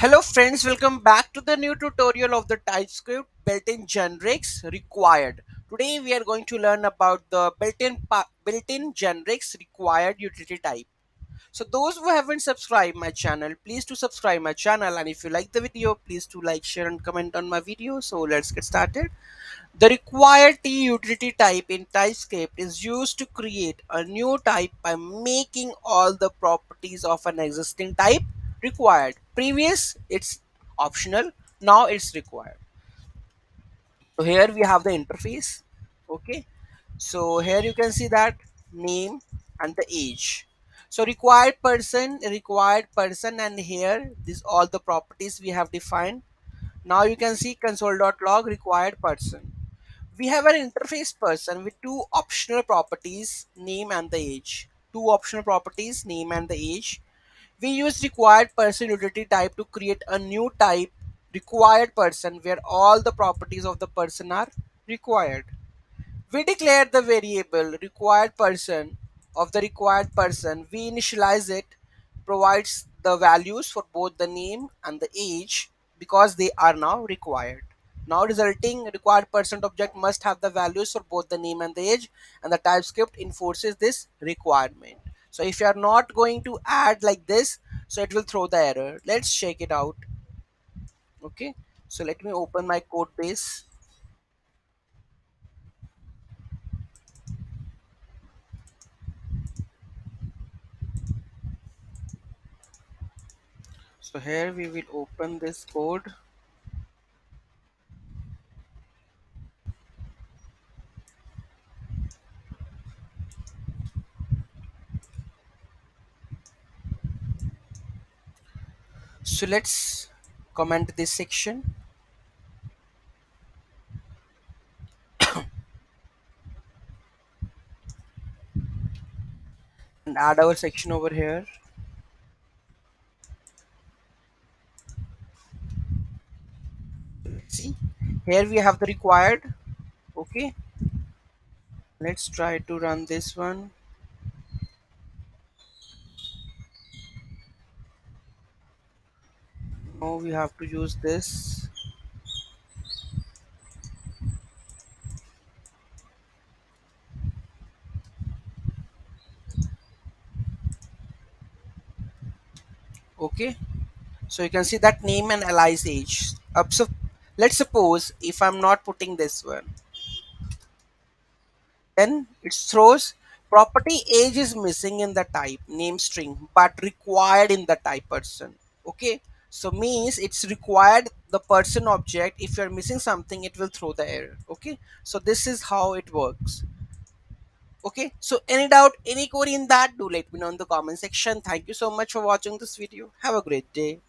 Hello friends, welcome back to the new tutorial of the Typescript built-in generics required. Today we are going to learn about the built-in generics required utility type. So those who haven't subscribed my channel, please to subscribe my channel, and if you like the video, please to like, share and comment on my video. So let's get started. The required T utility type in TypeScript is used to create a new type by making all the properties of an existing type required. Previous, it's optional. Now it's required. So here we have the interface. Okay. So here you can see that name and the age. So required person, and here these all the properties we have defined. Now you can see console.log required person. We have an interface person with two optional properties, name and the age. Two optional properties, name and the age. We use required person utility type to create a new type, required person, where all the properties of the person are required. We declare the variable required person of the required person. We initialize it, provides the values for both the name and the age because they are now required. Now resulting required person object must have the values for both the name and the age, and the TypeScript enforces this requirement. So if you are not going to add like this, so it will throw the error. Let's check it out. Okay. So let me open my code base. So here we will open this code. So let's comment this section and add our section over here. See, here we have the required. Okay, let's try to run this one. Now we have to use this. Okay, so you can see that name and alias age. So let's suppose if I'm not putting this one, then it throws property age is missing in the type name string but required in the type person. Okay, so means it's required the person object. If you're missing something, it will throw the error. Okay, so this is how it works. Okay, so any doubt, any query in that, do let me know in the comment section. Thank you so much for watching this video. Have a great day.